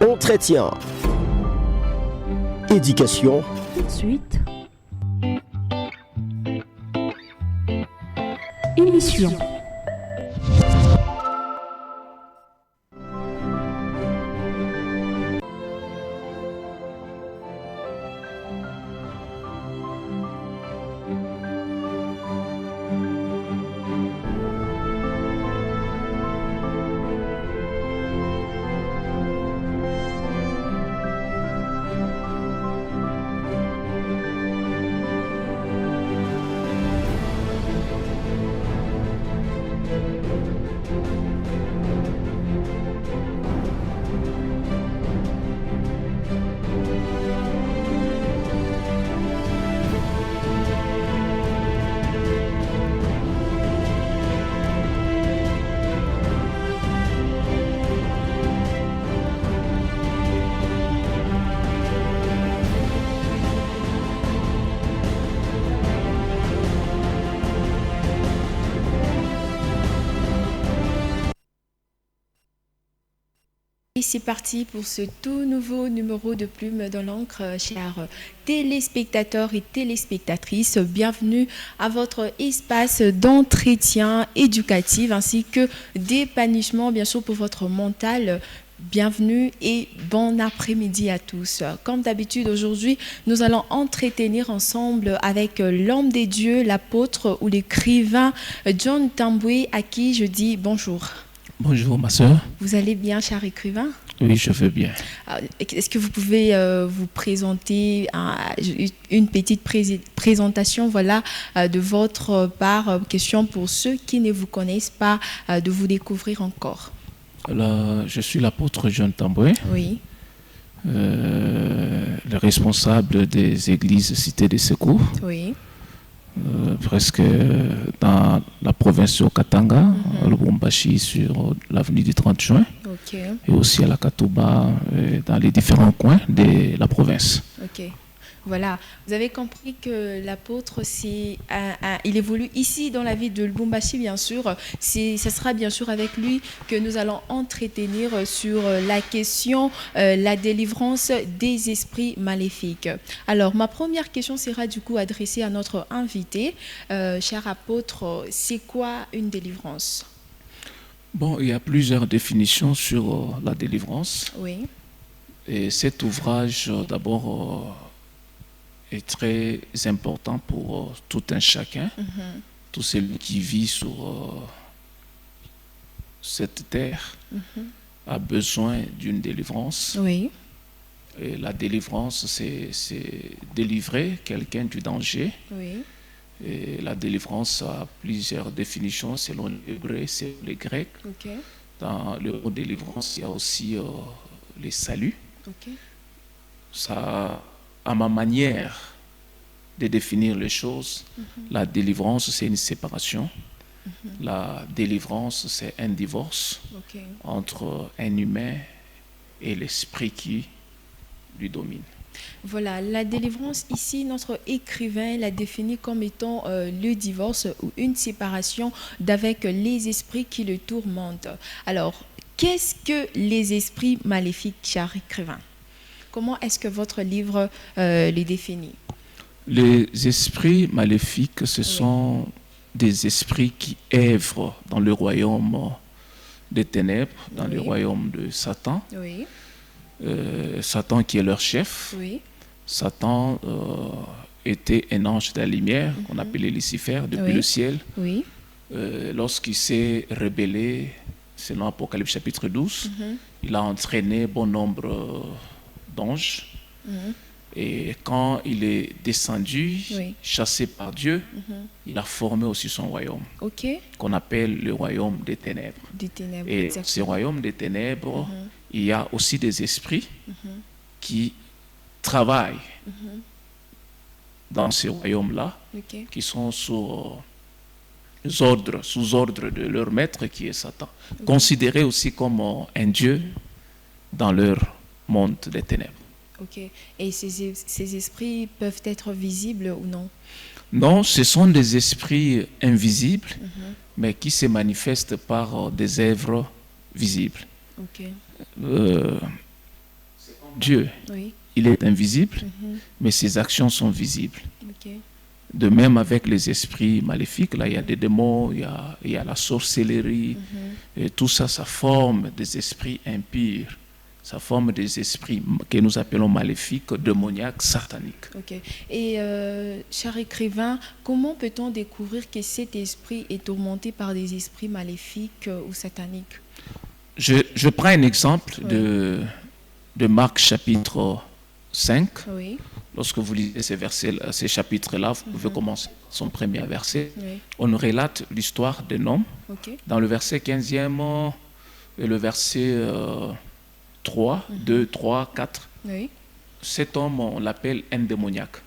Entretien. Éducation. Suite. Émission. Et c'est parti pour ce tout nouveau numéro de Plume dans l'encre, chers téléspectateurs et téléspectatrices. Bienvenue à votre espace d'entretien éducatif ainsi que d'épanouissement, bien sûr, pour votre mental. Bienvenue et bon après-midi à tous. Comme d'habitude, aujourd'hui, nous allons entretenir ensemble avec l'homme des dieux, l'apôtre ou l'écrivain John Tambwe, à qui je dis bonjour. Bonjour ma soeur. Vous allez bien, cher écrivain? Oui, je vais bien. Est-ce que vous pouvez vous présenter une petite présentation de votre part, question pour ceux qui ne vous connaissent pas, de vous découvrir encore. Alors, je suis l'apôtre John Tambwe, Oui. le responsable des églises Cité des Secours, Oui. presque dans la province de Katanga, à Lubumbashi sur l'avenue du 30 juin, Ok. et aussi à la Katouba, dans les différents coins de la province. Ok. Voilà, vous avez compris que l'apôtre, il évolue ici dans la ville de Lubumbashi, bien sûr. Ce sera bien sûr avec lui que nous allons entretenir sur la question, la délivrance des esprits maléfiques. Alors, ma première question sera du coup adressée à notre invité. Cher apôtre, c'est quoi une délivrance? Bon, il y a plusieurs définitions sur la délivrance. Oui. Et cet ouvrage, d'abord, est très important pour tout un chacun, tout celui qui vit sur cette terre a besoin d'une délivrance. Oui. Et la délivrance, c'est délivrer quelqu'un du danger. Oui. Et la délivrance a plusieurs définitions selon les Grecs, selon les Grecs. Ok. Dans le mot délivrance, il y a aussi les saluts. Ok. Ça, à ma manière de définir les choses, la délivrance, c'est une séparation. La délivrance, c'est un divorce Ok. entre un humain et l'esprit qui lui domine. Voilà, la délivrance, ici, notre écrivain l'a définie comme étant le divorce ou une séparation d'avec les esprits qui le tourmentent. Alors, qu'est-ce que les esprits maléfiques, cher écrivain? Comment est-ce que votre livre les définit? Les esprits maléfiques, ce sont des esprits qui œuvrent dans le royaume des ténèbres, dans le royaume de Satan. Oui. Satan qui est leur chef. Oui. Satan était un ange de la lumière qu'on appelait Lucifer depuis le ciel. Oui. Lorsqu'il s'est rebellé, selon Apocalypse chapitre 12, il a entraîné bon nombre d'anges. Et quand il est descendu, chassé par Dieu, il a formé aussi son royaume, qu'on appelle le royaume des ténèbres. Et ce royaume des ténèbres, il y a aussi des esprits qui travaillent dans ce royaume-là, qui sont sous ordre de leur maître qui est Satan, considérés aussi comme un dieu dans leur monde des ténèbres. Ok. Et ces esprits peuvent être visibles ou non? Non, ce sont des esprits invisibles, mais qui se manifestent par des œuvres visibles. Ok. Dieu, Oui. il est invisible, mais ses actions sont visibles. De même avec les esprits maléfiques, là il y a des démons, il y a la sorcellerie, et tout ça, ça forme des esprits impurs, ça forme des esprits que nous appelons maléfiques, démoniaques, sataniques. Ok. Et cher écrivain, comment peut-on découvrir que cet esprit est tourmenté par des esprits maléfiques ou sataniques? Je prends un exemple de Marc chapitre 5. Oui. Lorsque vous lisez ces chapitres-là, vous pouvez commencer son premier verset. Oui. On relate l'histoire d'un homme. Ok. Dans le verset 15e et le verset 3, 2, 3, 4, Oui. cet homme, on l'appelle un démoniaque.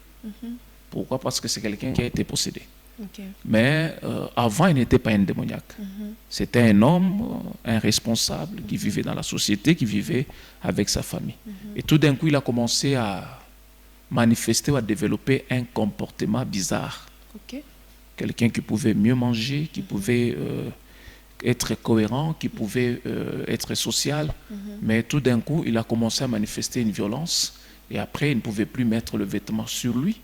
Pourquoi? Parce que c'est quelqu'un qui a été possédé. Ok. Mais avant, il n'était pas un démoniaque. C'était un homme, un responsable qui vivait dans la société, qui vivait avec sa famille. Et tout d'un coup, il a commencé à manifester ou à développer un comportement bizarre. Ok. Quelqu'un qui pouvait mieux manger, qui pouvait être cohérent, qui pouvait être social. Mais tout d'un coup, il a commencé à manifester une violence. Et après, il ne pouvait plus mettre le vêtement sur lui.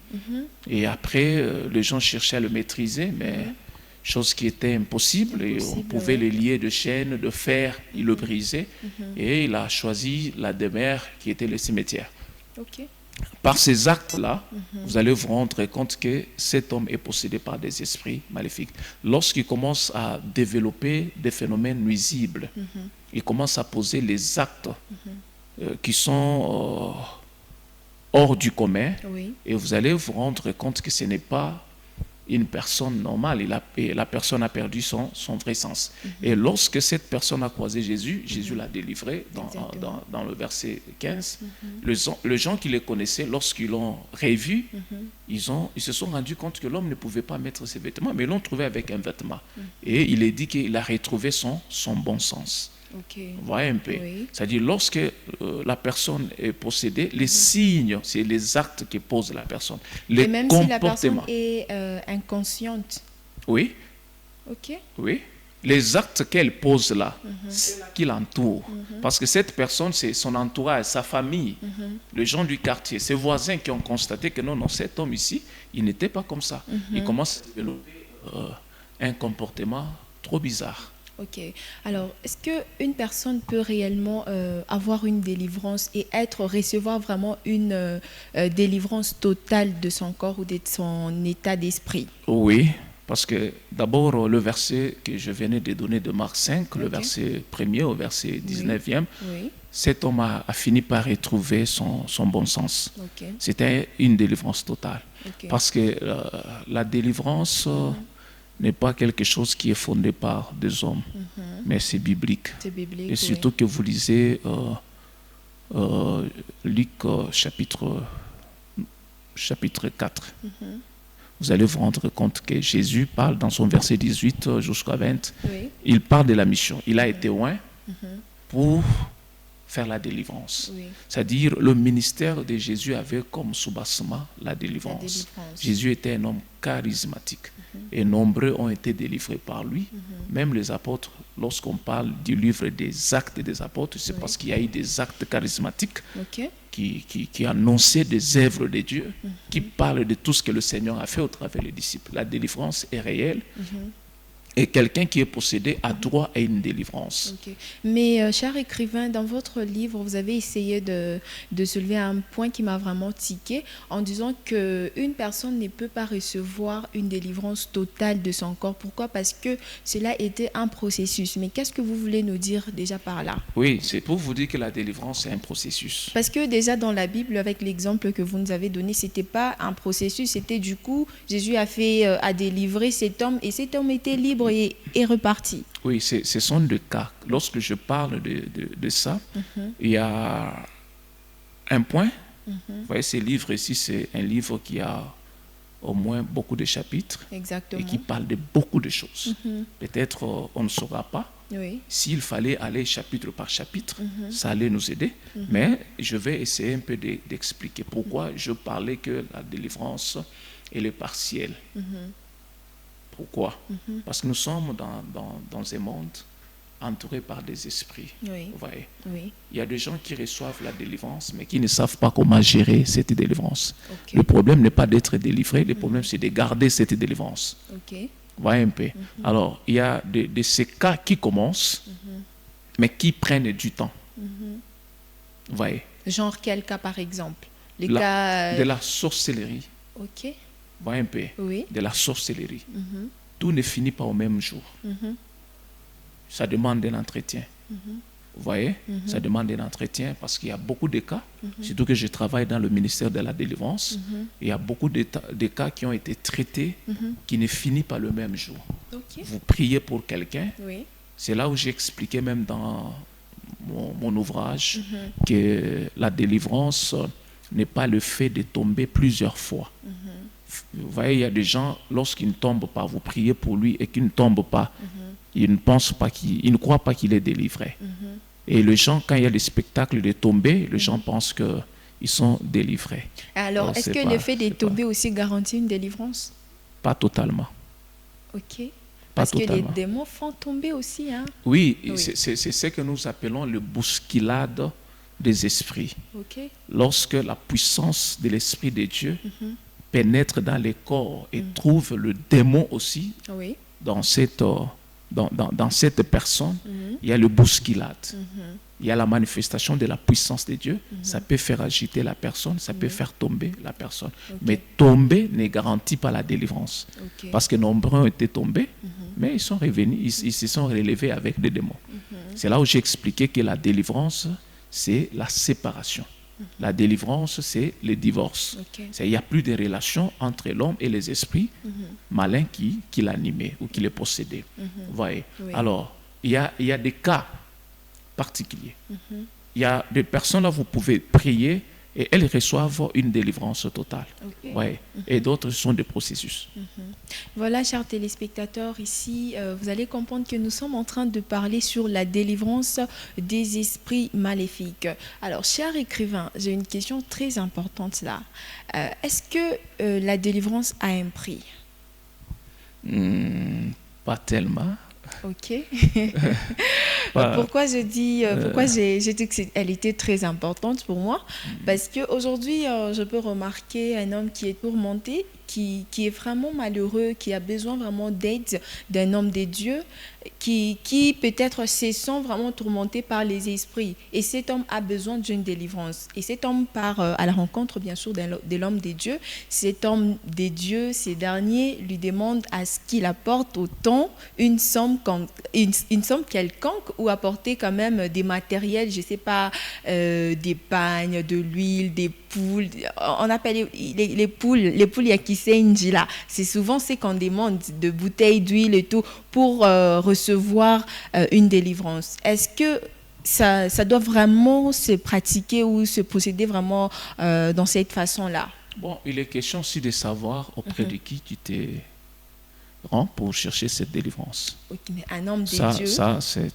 Et après, les gens cherchaient à le maîtriser, mais chose qui était impossible. Et on pouvait le lier de chaînes, de fer, il le brisait. Et il a choisi la demeure qui était le cimetière. Ok. Par ces actes-là, vous allez vous rendre compte que cet homme est possédé par des esprits maléfiques. Lorsqu'il commence à développer des phénomènes nuisibles, il commence à poser les actes qui sont hors du commun, Oui. et vous allez vous rendre compte que ce n'est pas une personne normale. La personne a perdu son vrai sens. Et lorsque cette personne a croisé Jésus, Jésus l'a délivré dans le verset 15. Les gens qui le connaissaient, lorsqu'ils l'ont revu, ils se sont rendus compte que l'homme ne pouvait pas mettre ses vêtements, mais l'ont trouvé avec un vêtement. Et il est dit qu'il a retrouvé son bon sens. Ok. Vous voyez un peu. Oui. C'est-à-dire, lorsque la personne est possédée, les signes, c'est les actes que pose la personne. Les Et même si la personne comportements. est inconsciente. Oui, Ok. oui. Les actes qu'elle pose là, c'est là qui l'entoure. Parce que cette personne, c'est son entourage, sa famille, les gens du quartier, ses voisins qui ont constaté que non, cet homme ici, il n'était pas comme ça. Il commence à développer un comportement trop bizarre. Ok. Alors, est-ce qu'une personne peut réellement avoir une délivrance et recevoir vraiment une délivrance totale de son corps ou de son état d'esprit? Oui, parce que d'abord, le verset que je venais de donner de Marc 5, le verset 1er au verset 19e, Oui. cet homme a fini par retrouver son bon sens. Ok. C'était une délivrance totale. Ok. Parce que la délivrance n'est pas quelque chose qui est fondé par des hommes, mais c'est biblique. C'est biblique. Et surtout que vous lisez Luc chapitre 4. Vous allez vous rendre compte que Jésus parle dans son verset 18 jusqu'à 20. Oui. Il parle de la mission. Il a été loin pour faire la délivrance. Oui. C'est-à-dire, le ministère de Jésus avait comme soubassement la délivrance. Jésus était un homme charismatique et nombreux ont été délivrés par lui. Même les apôtres, lorsqu'on parle du livre des actes des apôtres, c'est parce qu'il y a eu des actes charismatiques qui annonçaient des œuvres de Dieu, qui parlent de tout ce que le Seigneur a fait au travers des disciples. La délivrance est réelle. Et quelqu'un qui est possédé a droit à une délivrance. Okay. Mais, cher écrivain, dans votre livre, vous avez essayé de soulever un point qui m'a vraiment tiqué en disant qu'une personne ne peut pas recevoir une délivrance totale de son corps. Pourquoi? Parce que cela était un processus. Mais qu'est-ce que vous voulez nous dire déjà par là? Oui, c'est pour vous dire que la délivrance est un processus. Parce que déjà dans la Bible, avec l'exemple que vous nous avez donné, ce n'était pas un processus. C'était du coup, Jésus a délivré cet homme et cet homme était libre et est reparti. Oui, ce sont deux cas. Lorsque je parle de ça, il y a un point. Vous voyez, ce livre ici, c'est un livre qui a au moins beaucoup de chapitres. Exactement. Et qui parle de beaucoup de choses. Peut-être on ne saura pas. Oui. S'il fallait aller chapitre par chapitre, ça allait nous aider. Mais je vais essayer un peu d'expliquer pourquoi je parlais que la délivrance, elle est partielle. Pourquoi? Parce que nous sommes dans un monde entouré par des esprits. Oui. Vous voyez? Oui. Il y a des gens qui reçoivent la délivrance, mais qui ne savent pas comment gérer cette délivrance. Ok. Le problème n'est pas d'être délivré, le problème c'est de garder cette délivrance. Ok. Vous voyez un peu? Alors, il y a de ces cas qui commencent, mais qui prennent du temps. Vous voyez? Genre quel cas par exemple? Les De cas... la sorcellerie. Ok. Vous voyez un peu? Oui. De la sorcellerie. Tout ne finit pas au même jour. Ça demande un entretien. Vous voyez? Ça demande un entretien parce qu'il y a beaucoup de cas, surtout que je travaille dans le ministère de la délivrance. Il y a beaucoup de cas qui ont été traités qui ne finissent pas le même jour. Ok. Vous priez pour quelqu'un. Oui. C'est là où j'ai expliqué même dans mon ouvrage que la délivrance n'est pas le fait de tomber plusieurs fois. Vous voyez, il y a des gens, lorsqu'ils ne tombent pas, vous priez pour lui et qu'ils ne tombent pas, ils ne pensent pas ils ne croient pas qu'il est délivré. Et les gens, quand il y a le spectacle de tomber, les gens pensent qu'ils sont délivrés. Alors, est-ce que le fait de tomber aussi garantit une délivrance? Pas totalement. Ok. Parce que totalement. les démons font tomber aussi. Hein? Oui, c'est ce que nous appelons le bousculade des esprits. Ok. Lorsque la puissance de l'Esprit de Dieu pénètre dans les corps et trouve le démon aussi Oui. dans cette personne, il y a le bousculade. Il y a la manifestation de la puissance de Dieu. Ça peut faire agiter la personne, ça peut faire tomber la personne. Mais tomber ne garantit pas la délivrance. Parce que nombreux ont été tombés, mais ils sont revenus, ils se sont relevés avec des démons. C'est là où j'ai expliqué que la délivrance, c'est la séparation. La délivrance, c'est le divorce. Il n'y a plus de relation entre l'homme et les esprits malins qui l'animaient ou qui les possédaient. Vous voyez? Alors, il y a des cas particuliers. Il y a des personnes là, vous pouvez prier et elles reçoivent une délivrance totale. Ouais. Et d'autres sont des processus. Voilà, chers téléspectateurs, ici, vous allez comprendre que nous sommes en train de parler sur la délivrance des esprits maléfiques. Alors, cher écrivain, j'ai une question très importante là. Est-ce que la délivrance a un prix? Pas tellement. Ok. Pourquoi j'ai dit qu'elle était très importante pour moi? Parce qu'aujourd'hui, je peux remarquer un homme qui est tourmenté, qui est vraiment malheureux, qui a besoin vraiment d'aide d'un homme de Dieu, qui peut-être se sent vraiment tourmenté par les esprits. Et cet homme a besoin d'une délivrance. Et cet homme part à la rencontre, bien sûr, de l'homme de Dieu. Cet homme de Dieu, ces derniers, lui demandent à ce qu'il apporte au temps une somme quelconque ou apporter quand même des matériels, je ne sais pas, des pagnes, de l'huile, des poules. On appelle les poules, il y a qui là. C'est souvent ce qu'on demande, de bouteilles d'huile et tout, pour recevoir une délivrance. Est-ce que ça doit vraiment se pratiquer ou se procéder vraiment dans cette façon-là? Bon, il est question aussi de savoir auprès de qui tu te rends pour chercher cette délivrance. Okay, mais un homme de Dieu, ça c'est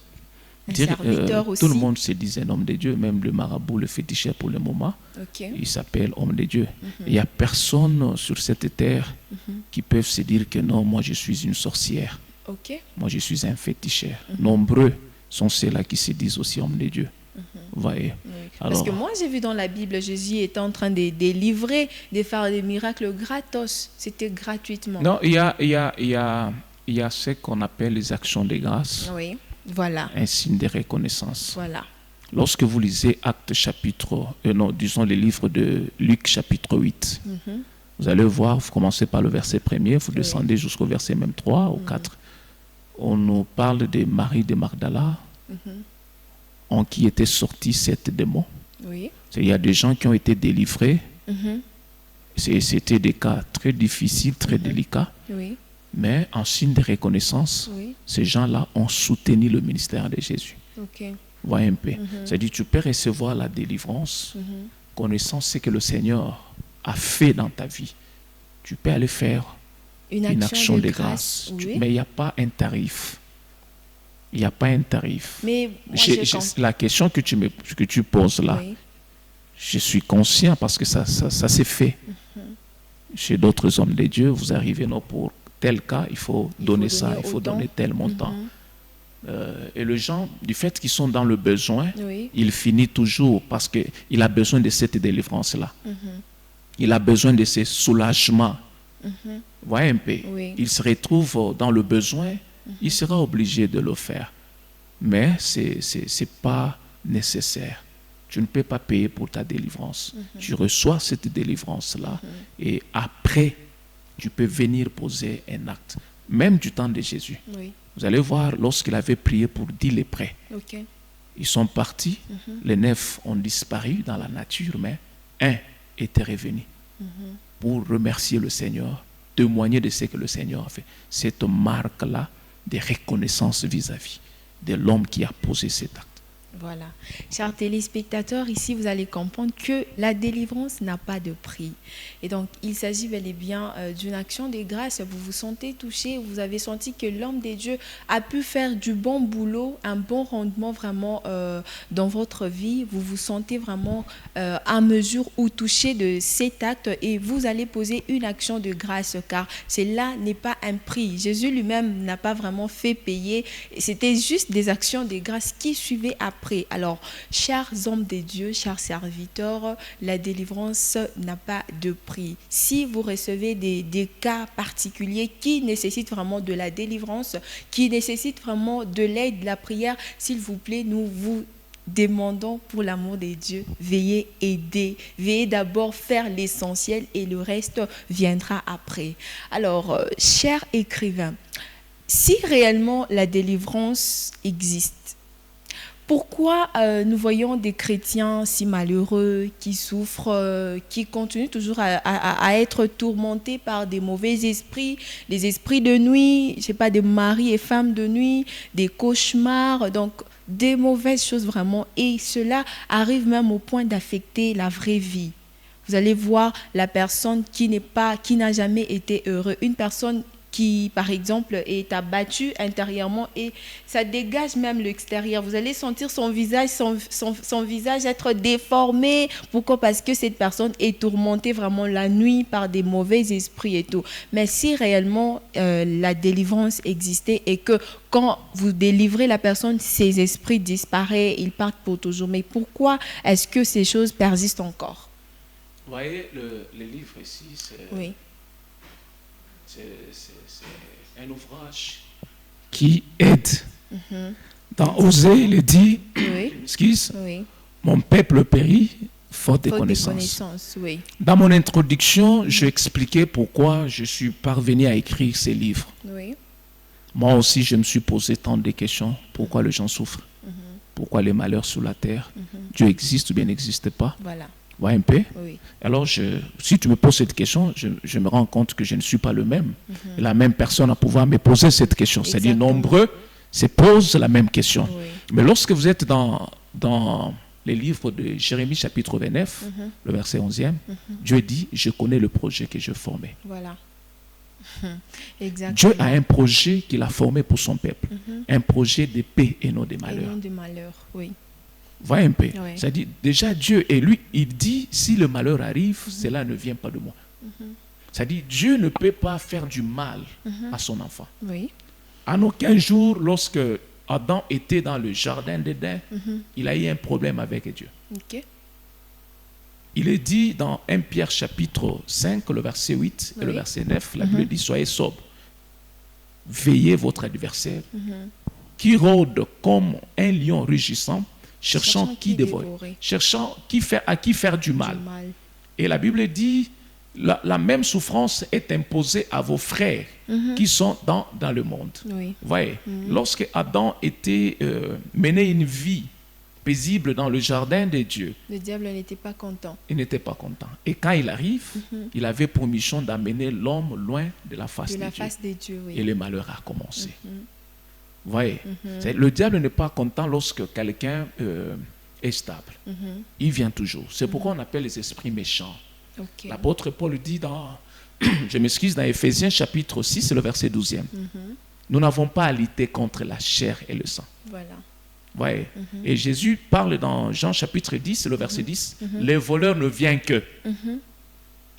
un serviteur aussi. Tout le monde se dit un homme de Dieu, même le marabout, le féticheur pour le moment, il s'appelle homme de Dieu. Il n'y a personne sur cette terre qui peut se dire que non, moi je suis une sorcière. Moi je suis un féticheur. Nombreux sont ceux-là qui se disent aussi homme de Dieu. Vous voyez? Alors, parce que moi j'ai vu dans la Bible, Jésus était en train de délivrer, de faire des miracles gratos. C'était gratuitement. Non, il y a ce qu'on appelle les actions de grâce. Oui. Voilà. Un signe de reconnaissance. Voilà. Lorsque vous lisez Actes chapitre, disons le livre de Luc chapitre 8, vous allez voir, vous commencez par le verset 1er, vous descendez jusqu'au verset même 3 ou 4. On nous parle de Marie de Magdala, en qui était sorti sept démons. Oui. Il y a des gens qui ont été délivrés. C'était des cas très difficiles, très délicats. Oui. Mais en signe de reconnaissance, ces gens-là ont soutenu le ministère de Jésus. Vous voyez un peu. C'est-à-dire tu peux recevoir la délivrance, connaissant ce que le Seigneur a fait dans ta vie. Tu peux aller faire une action de grâce. Mais il n'y a pas un tarif. Il n'y a pas un tarif. Mais la question que tu poses là, je suis conscient parce que ça s'est fait. Chez d'autres hommes de Dieu, vous arrivez non pour tel cas, il faut donner ça, il faut donner tel montant. Et les gens, du fait qu'ils sont dans le besoin, Oui. il finit toujours parce qu'il a besoin de cette délivrance-là. Il a besoin de ce soulagement. Vous voyez un peu? Oui. Il se retrouve dans le besoin, il sera obligé de le faire. Mais ce n'est pas nécessaire. Tu ne peux pas payer pour ta délivrance. Tu reçois cette délivrance-là et après, tu peux venir poser un acte. Même du temps de Jésus. Oui. Vous allez voir, lorsqu'il avait prié pour 10 lépreux, OK. ils sont partis, les 9 ont disparu dans la nature, mais un était revenu pour remercier le Seigneur, témoigner de ce que le Seigneur a fait. Cette marque-là de reconnaissance vis-à-vis de l'homme qui a posé cet acte. Voilà. Chers téléspectateurs, ici, vous allez comprendre que la délivrance n'a pas de prix. Et donc, il s'agit bel et bien d'une action de grâce. Vous vous sentez touché, vous avez senti que l'homme de Dieu a pu faire du bon boulot, un bon rendement vraiment dans votre vie. Vous vous sentez vraiment à mesure ou touché de cet acte et vous allez poser une action de grâce car cela n'est pas un prix. Jésus lui-même n'a pas vraiment fait payer. C'était juste des actions de grâce qui suivaient après. Alors, chers hommes de Dieu, chers serviteurs, la délivrance n'a pas de prix. Si vous recevez des cas particuliers qui nécessitent vraiment de la délivrance, qui nécessitent vraiment de l'aide, de la prière, s'il vous plaît, nous vous demandons pour l'amour de Dieu, veillez aider, veillez d'abord faire l'essentiel et le reste viendra après. Alors, chers écrivains, si réellement la délivrance existe, pourquoi nous voyons des chrétiens si malheureux, qui souffrent, qui continuent toujours à être tourmentés par des mauvais esprits, des esprits de nuit, je sais pas, des maris et femmes de nuit, des cauchemars, donc des mauvaises choses vraiment. Et cela arrive même au point d'affecter la vraie vie. Vous allez voir la personne qui n'a jamais été heureuse, une personne qui, par exemple, est abattu intérieurement et ça dégage même l'extérieur. Vous allez sentir son visage, son visage être déformé. Pourquoi? Parce que cette personne est tourmentée vraiment la nuit par des mauvais esprits et tout. Mais si réellement la délivrance existait et que quand vous délivrez la personne, ces esprits disparaissent, ils partent pour toujours. Mais pourquoi est-ce que ces choses persistent encore? Vous voyez, le livre ici, Oui. C'est un ouvrage qui aide. Dans Osée, il est dit, excuse, mon peuple périt faute de connaissances. Oui. Dans mon introduction, je expliquais pourquoi je suis parvenu à écrire ces livres. Oui. Moi aussi, je me suis posé tant de questions. Pourquoi les gens souffrent? Pourquoi les malheurs sur la terre? Dieu existe ou bien n'existe pas? Voilà. Ouais, un peu. Oui. Alors, si tu me poses cette question, je me rends compte que je ne suis pas le même. La même personne à pouvoir me poser cette question. C'est-à-dire, nombreux se posent la même question. Oui. Mais lorsque vous êtes dans les livres de Jérémie, chapitre 29, le verset 11e, Dieu dit, je connais le projet que je formais. Voilà. Exactement. Dieu a un projet qu'il a formé pour son peuple. Un projet de paix et non de malheur. Et non de malheur, oui. Voyez un peu. Oui. C'est-à-dire, déjà Dieu, et lui, il dit, si le malheur arrive, cela ne vient pas de moi. C'est-à-dire, Dieu ne peut pas faire du mal à son enfant. Oui. En aucun jour, lorsque Adam était dans le jardin d'Éden, il a eu un problème avec Dieu. Ok. Il est dit dans 1 Pierre chapitre 5, le verset 8 et le verset 9, la Bible dit, soyez sobres, veillez votre adversaire, qui rôde comme un lion rugissant, cherchant qui dévorer, cherchant à qui faire du mal. Et la Bible dit, la même souffrance est imposée à vos frères qui sont dans le monde. Oui. Vous voyez, lorsque Adam était mené une vie paisible dans le jardin de Dieu, le diable n'était pas content. Il n'était pas content. Et quand il arrive, il avait pour mission d'amener l'homme loin de la face de Dieu. Oui. Et le malheur a commencé. Vous voyez, le diable n'est pas content lorsque quelqu'un est stable. Il vient toujours. C'est pourquoi on appelle les esprits méchants. Okay. L'apôtre Paul dit dans, je m'excuse, dans Éphésiens chapitre 6, le verset 12e. Nous n'avons pas à lutter contre la chair et le sang. Voilà. Vous voyez. Et Jésus parle dans Jean chapitre 10, le verset 10, les voleurs ne viennent que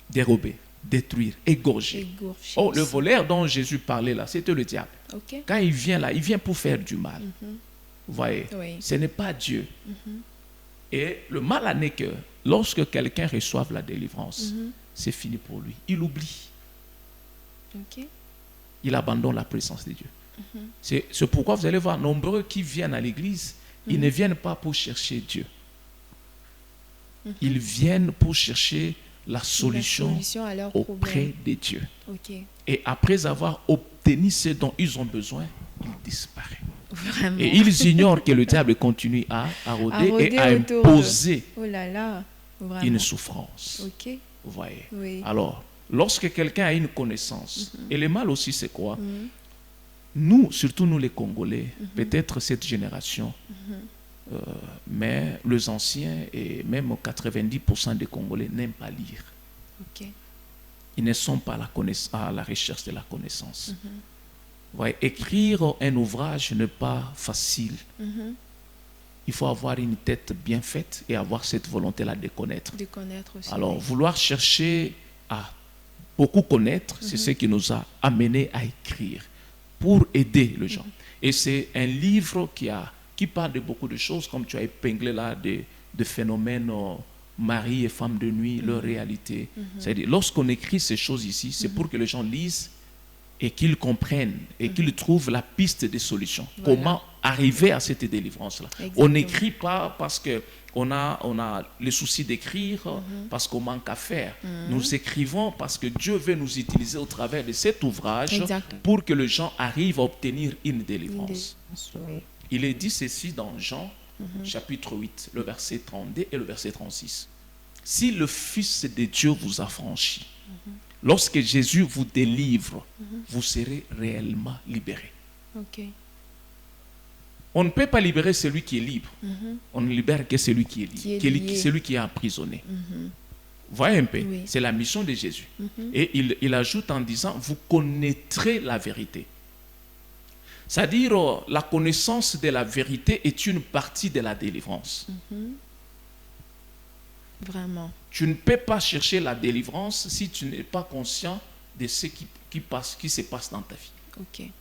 dérober, détruire, égorger. Oh, le voleur dont Jésus parlait là, c'était le diable. Okay. Quand il vient là, il vient pour faire du mal. Vous voyez, ce n'est pas Dieu. Et le mal n'est que lorsque quelqu'un reçoit la délivrance, c'est fini pour lui. Il oublie. Okay. Il abandonne la présence de Dieu. C'est pourquoi vous allez voir nombreux qui viennent à l'église, ils ne viennent pas pour chercher Dieu. Ils viennent pour chercher la solution auprès de Dieu. Okay. Et après avoir obtenu ce dont ils ont besoin, ils disparaissent. Vraiment. Et ils ignorent que le diable continue à rôder et à imposer une souffrance. Okay. Vous voyez. Oui. Alors, lorsque quelqu'un a une connaissance, et le mal aussi c'est quoi? Nous, surtout nous les Congolais, peut-être cette génération, mais les anciens et même 90% des Congolais n'aiment pas lire. Okay. Ils ne sont pas à la recherche de la connaissance. Ouais, écrire un ouvrage n'est pas facile. Il faut avoir une tête bien faite et avoir cette volonté-là de connaître. De connaître aussi. Alors, vouloir chercher à beaucoup connaître, c'est ce qui nous a amenés à écrire pour aider les gens. Et c'est un livre qui parle de beaucoup de choses, comme tu as épinglé là, de phénomènes mari et femme de nuit, leur réalité. C'est-à-dire, lorsqu'on écrit ces choses ici, c'est pour que les gens lisent et qu'ils comprennent et qu'ils trouvent la piste des solutions. Voilà. Comment arriver à cette délivrance-là. On n'écrit pas parce qu'on a le souci d'écrire, parce qu'on manque à faire. Nous écrivons parce que Dieu veut nous utiliser au travers de cet ouvrage pour que les gens arrivent à obtenir une délivrance. Il est dit ceci dans Jean, chapitre 8, le verset 32 et le verset 36. Si le Fils de Dieu vous affranchit, lorsque Jésus vous délivre, vous serez réellement libéré. Okay. On ne peut pas libérer celui qui est libre. On ne libère que celui qui est libre, celui qui est emprisonné. Vous voyez un peu, oui. C'est la mission de Jésus. Et il ajoute en disant, vous connaîtrez la vérité. C'est-à-dire, la connaissance de la vérité est une partie de la délivrance. Vraiment. Tu ne peux pas chercher la délivrance si tu n'es pas conscient de ce qui se passe dans ta vie. Okay.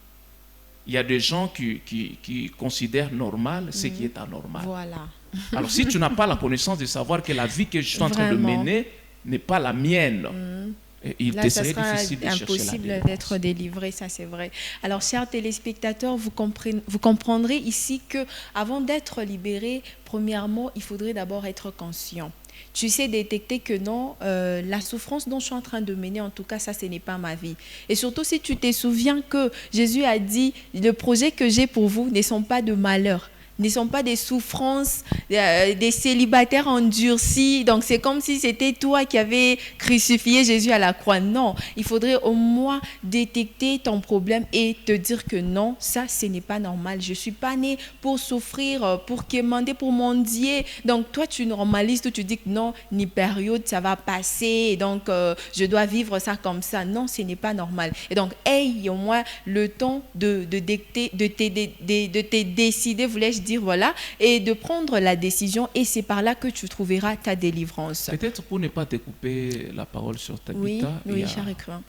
Il y a des gens qui considèrent normal ce qui est anormal. Voilà. Alors si tu n'as pas la connaissance de savoir que la vie que je suis en train de mener n'est pas la mienne, il te serait difficile de chercher la délivrance. Impossible d'être délivré, ça c'est vrai. Alors chers téléspectateurs, vous comprendrez ici que avant d'être libéré, premièrement, il faudrait d'abord être conscient. Tu sais détecter que non, la souffrance dont je suis en train de mener, en tout cas, ça, ce n'est pas ma vie. Et surtout, si tu te souviens que Jésus a dit, le projet que j'ai pour vous ne sont pas de malheur, ne sont pas des souffrances, des célibataires endurcis. Donc, c'est comme si c'était toi qui avais crucifié Jésus à la croix. Non, il faudrait au moins détecter ton problème et te dire que non, ça, ce n'est pas normal. Je ne suis pas née pour souffrir, pour quémander, pour mendier. Donc, toi, tu normalises, tu dis que non, ni période, ça va passer. Et donc, je dois vivre ça comme ça. Non, ce n'est pas normal. Et donc, aie au moins le temps de te décider, voulais-je dire, voilà, et de prendre la décision, et c'est par là que tu trouveras ta délivrance. Peut-être pour ne pas te couper la parole sur Tabitha, il y a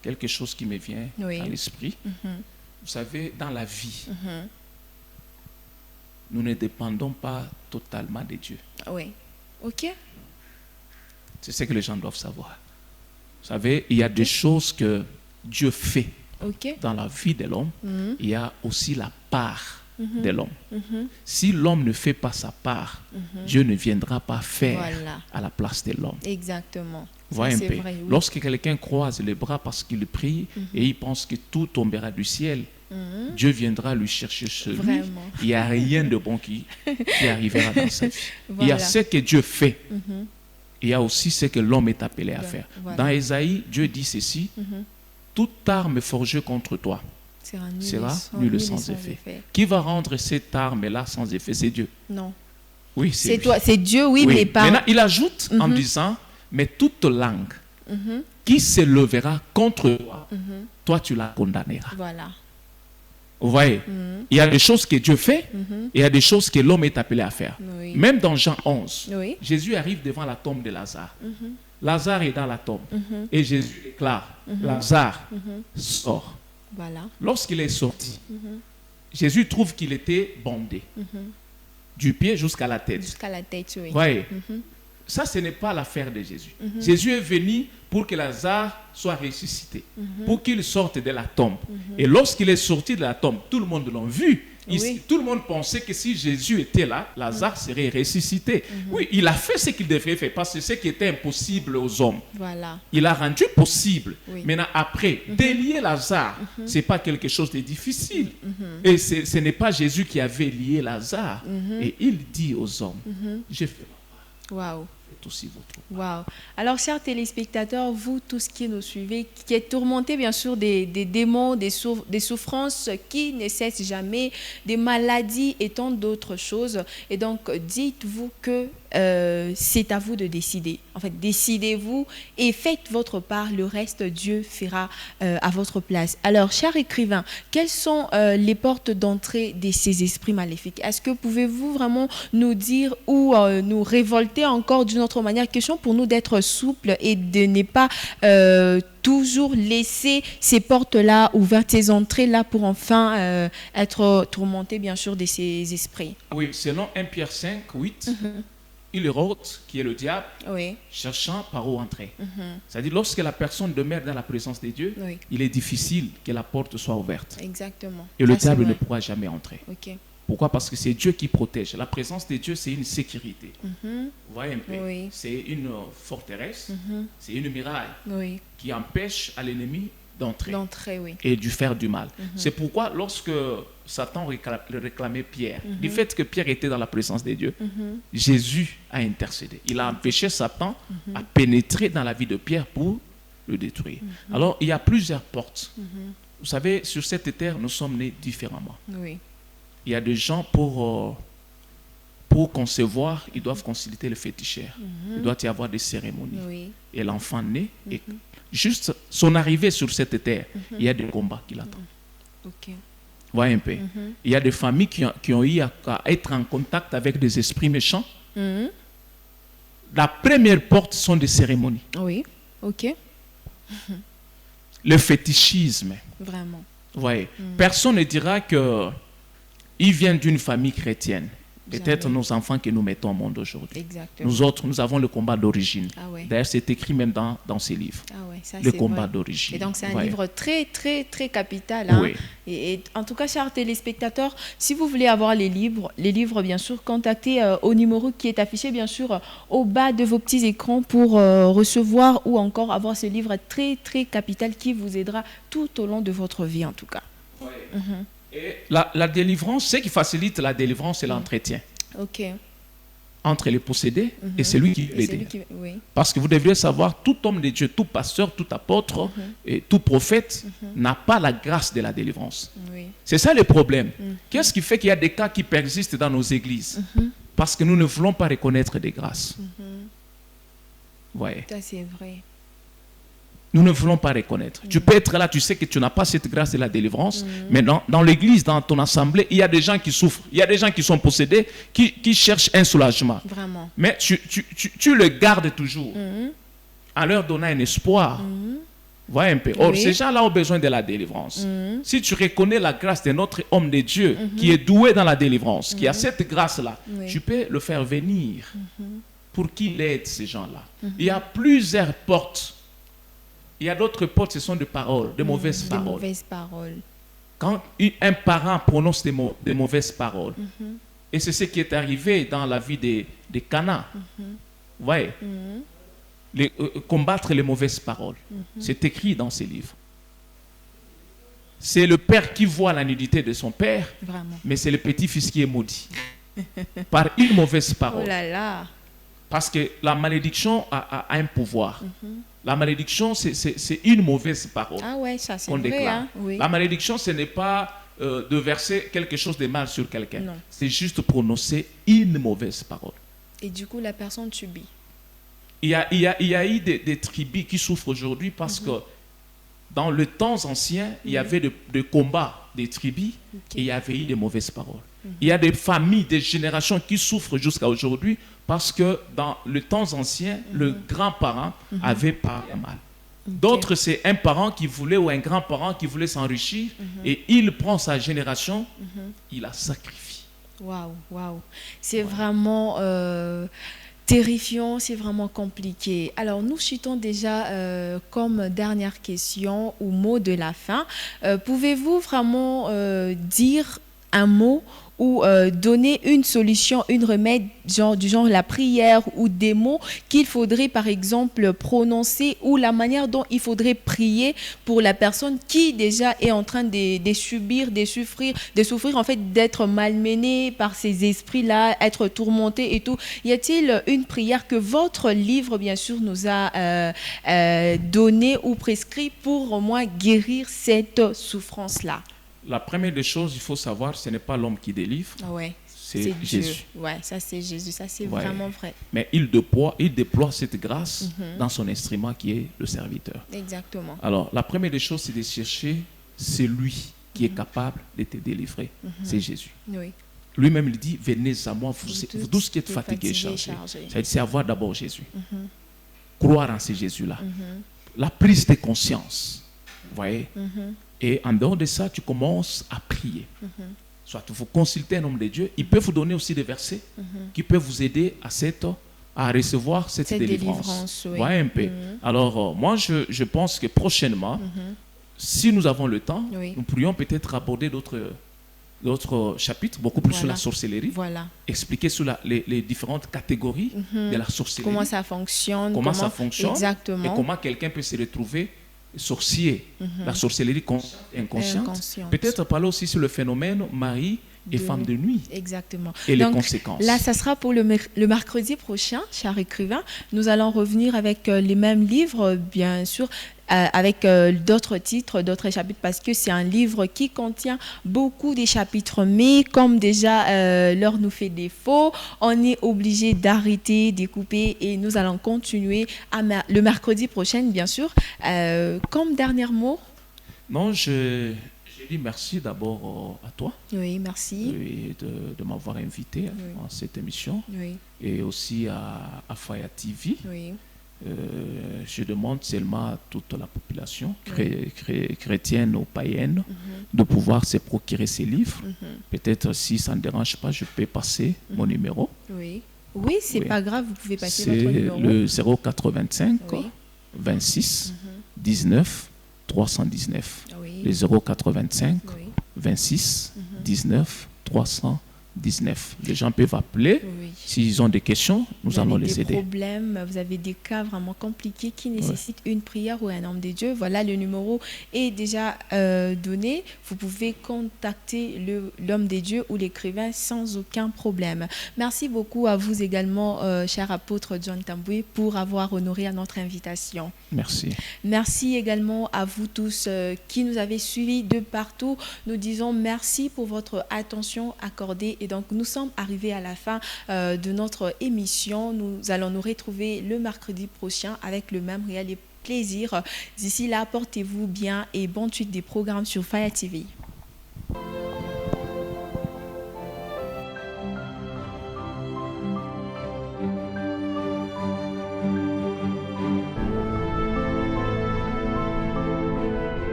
quelque chose qui me vient à l'esprit. Vous savez, dans la vie, nous ne dépendons pas totalement de Dieu. Oui, ok. C'est ce que les gens doivent savoir. Vous savez, il y a des choses que Dieu fait dans la vie de l'homme. Il y a aussi la part de l'homme. Si l'homme ne fait pas sa part, Dieu ne viendra pas faire à la place de l'homme. Exactement. Voyez un peu. Vrai, oui. Lorsque quelqu'un croise les bras parce qu'il prie et il pense que tout tombera du ciel, Dieu viendra lui chercher chez lui. Il n'y a rien de bon qui arrivera dans sa vie. Voilà. Il y a ce que Dieu fait. Il y a aussi ce que l'homme est appelé à faire. Voilà. Dans Ésaïe, Dieu dit ceci, toute arme forgée contre toi sera nulle sans effet. Qui va rendre cette arme-là sans effet? C'est Dieu. Non. Oui, c'est toi. C'est Dieu, oui, mais pas... Maintenant, il ajoute en disant, mais toute langue qui se levera contre toi, toi tu la condamneras. Voilà. Vous voyez, il y a des choses que Dieu fait, et il y a des choses que l'homme est appelé à faire. Même dans Jean 11, Jésus arrive devant la tombe de Lazare. Lazare est dans la tombe. Et Jésus déclare, Lazare sort. Voilà. Lorsqu'il est sorti, Jésus trouve qu'il était bandé. Du pied jusqu'à la tête. Jusqu'à la tête, oui. Voyez, ça, ce n'est pas l'affaire de Jésus. Jésus est venu pour que Lazare soit ressuscité, pour qu'il sorte de la tombe. Et lorsqu'il est sorti de la tombe, tout le monde l'a vu. Tout le monde pensait que si Jésus était là, Lazare serait ressuscité. Oui, il a fait ce qu'il devrait faire, parce que ce qui était impossible aux hommes, voilà. il a rendu possible. Oui. Maintenant, après, délier Lazare, ce n'est pas quelque chose de difficile. Et ce n'est pas Jésus qui avait lié Lazare. Et il dit aux hommes, je fais Waouh. aussi votre. Wow. Alors, chers téléspectateurs, vous tous qui nous suivez, qui êtes tourmentés bien sûr des démons, des souffrances qui ne cessent jamais, des maladies et tant d'autres choses. Et donc, dites-vous que c'est à vous de décider. En fait, décidez-vous et faites votre part. Le reste, Dieu fera à votre place. Alors, cher écrivain, quelles sont les portes d'entrée de ces esprits maléfiques? Est-ce que pouvez-vous vraiment nous dire ou nous révolter encore d'une autre manière? Question pour nous d'être souples et de ne pas toujours laisser ces portes-là ouvertes, ces entrées-là pour enfin être tourmentés, bien sûr, de ces esprits. Oui, selon 1 Pierre 5, 8, il rôde, qui est le diable, cherchant par où entrer. C'est-à-dire, lorsque la personne demeure dans la présence de Dieu, il est difficile que la porte soit ouverte. Exactement. Et le diable ne pourra jamais entrer. Ok. Pourquoi? Parce que c'est Dieu qui protège. La présence de Dieu, c'est une sécurité. Vous voyez un peu? C'est une forteresse, c'est une muraille qui empêche à l'ennemi d'entrer et de faire du mal. C'est pourquoi lorsque Satan réclamait Pierre, du fait que Pierre était dans la présence de Dieu, Jésus a intercédé. Il a empêché Satan à pénétrer dans la vie de Pierre pour le détruire. Alors, il y a plusieurs portes. Vous savez, sur cette terre, nous sommes nés différemment. Il y a des gens, pour concevoir, ils doivent consulter le féticheur. Il doit y avoir des cérémonies. Et l'enfant naît, et juste son arrivée sur cette terre, il y a des combats qui l'attendent. Vous voyez un peu. Il y a des familles qui ont eu à être en contact avec des esprits méchants. La première porte sont des cérémonies. Oui, ok. Le fétichisme. Vraiment. Vous voyez, personne ne dira que il vient d'une famille chrétienne. Peut-être nos enfants que nous mettons au monde aujourd'hui. Nous autres, nous avons le combat d'origine. D'ailleurs, c'est écrit même dans ces livres. Le combat d'origine. Et donc, c'est un livre très, très, très capital. Hein? Et en tout cas, chers téléspectateurs, si vous voulez avoir les livres, bien sûr, contactez au numéro qui est affiché, bien sûr, au bas de vos petits écrans pour recevoir ou encore avoir ce livre très, très capital qui vous aidera tout au long de votre vie, en tout cas. Et la délivrance, ce qui facilite la délivrance, c'est l'entretien. Entre les possédés et celui qui l'aide. Parce que vous devriez savoir, tout homme de Dieu, tout pasteur, tout apôtre et tout prophète n'a pas la grâce de la délivrance. C'est ça le problème. Qu'est-ce qui fait qu'il y a des cas qui persistent dans nos églises? Parce que nous ne voulons pas reconnaître des grâces. Ça, c'est vrai. Nous ne voulons pas reconnaître. Tu peux être là, tu sais que tu n'as pas cette grâce de la délivrance, mais dans l'église, dans ton assemblée, il y a des gens qui souffrent, il y a des gens qui sont possédés, qui cherchent un soulagement. Vraiment. Mais tu le gardes toujours, en leur donnant un espoir. Voyez un peu. Or, ces gens-là ont besoin de la délivrance. Si tu reconnais la grâce de notre homme de Dieu, qui est doué dans la délivrance, qui a cette grâce-là, tu peux le faire venir pour qu'il aide ces gens-là. Il y a plusieurs portes. Il y a d'autres portes, ce sont des paroles, de mauvaises paroles. Quand un parent prononce des mauvaises paroles, et c'est ce qui est arrivé dans la vie de Cana, vous voyez, combattre les mauvaises paroles, c'est écrit dans ces livres. C'est le père qui voit la nudité de son père, mais c'est le petit-fils qui est maudit par une mauvaise parole. Oh là là. Parce que la malédiction a un pouvoir. La malédiction, c'est une mauvaise parole. Ah ouais, ça c'est vrai. Hein? La malédiction, ce n'est pas de verser quelque chose de mal sur quelqu'un. C'est juste prononcer une mauvaise parole. Et du coup, la personne subit. Il y a eu des tribus qui souffrent aujourd'hui parce que dans le temps ancien, il y avait des combats des tribus et il y avait eu des mauvaises paroles. Il y a des familles, des générations qui souffrent jusqu'à aujourd'hui Parce que dans les temps anciens, le grand-parent avait parlé mal. D'autres, c'est un parent qui voulait ou un grand-parent qui voulait s'enrichir et il prend sa génération, il la sacrifie. Waouh, waouh. C'est vraiment terrifiant, c'est vraiment compliqué. Alors, nous chutons déjà comme dernière question ou mot de la fin. Pouvez-vous vraiment dire un mot ou donner une solution, une remède du genre la prière ou des mots qu'il faudrait par exemple prononcer ou la manière dont il faudrait prier pour la personne qui déjà est en train de subir, de souffrir en fait, d'être malmenée par ces esprits-là, être tourmentée et tout. Y a-t-il une prière que votre livre bien sûr nous a donné ou prescrit pour au moins guérir cette souffrance-là? La première des choses, il faut savoir, ce n'est pas l'homme qui délivre, Ouais, c'est Jésus. Ouais, ça c'est Jésus, ça c'est Ouais. vraiment vrai. Mais il déploie cette grâce dans son instrument qui est le serviteur. Exactement. Alors, la première des choses, c'est de chercher celui qui est capable de te délivrer. C'est Jésus. Oui. Lui-même, il dit, venez à moi, vous tous qui êtes fatigués et chargés. C'est avoir d'abord Jésus. Croire en ce Jésus-là. La prise de conscience. Vous voyez? Et en dehors de ça, tu commences à prier. Soit vous consultez un homme de Dieu, il peut vous donner aussi des versets qui peuvent vous aider à recevoir cette délivrance. Oui. Voyez un peu. Alors, moi, je pense que prochainement, si nous avons le temps, nous pourrions peut-être aborder d'autres chapitres, beaucoup plus sur la sorcellerie, expliquer sur les différentes catégories de la sorcellerie. Comment ça fonctionne. Exactement. Et comment quelqu'un peut se retrouver sorcier, la sorcellerie consciente et inconsciente. Peut-être parler aussi sur le phénomène mari et femme de nuit. Exactement. Et donc, les conséquences. Là, ça sera pour le mercredi prochain, cher écrivain. Nous allons revenir avec les mêmes livres, bien sûr, avec d'autres titres, d'autres chapitres, parce que c'est un livre qui contient beaucoup de chapitres, mais comme déjà l'heure nous fait défaut, on est obligé d'arrêter, de couper, et nous allons continuer le mercredi prochain, bien sûr. Comme dernier mot. Non, je dis merci d'abord à toi. Oui, merci. De m'avoir invité à cette émission. Oui. Et aussi à Faya TV. Oui. Je demande seulement à toute la population chrétienne ou païenne de pouvoir se procurer ces livres. Peut-être si ça ne dérange pas, je peux passer mon numéro. Oui, c'est pas grave, vous pouvez passer votre numéro. C'est le 085 26 19 319. Le 085 26 19 319. Les gens peuvent appeler. S'ils ont des questions, nous allons les aider. Vous avez des cas vraiment compliqués qui nécessitent une prière ou un homme de Dieu. Voilà, le numéro est déjà donné. Vous pouvez contacter l'homme de Dieu ou l'écrivain sans aucun problème. Merci beaucoup à vous également, cher apôtre John Tamboué, pour avoir honoré à notre invitation. Merci. Merci également à vous tous qui nous avez suivis de partout. Nous disons merci pour votre attention accordée. Et donc, nous sommes arrivés à la fin de notre émission. Nous allons nous retrouver le mercredi prochain avec le même réel plaisir. D'ici là, portez-vous bien et bonne suite des programmes sur Faya TV.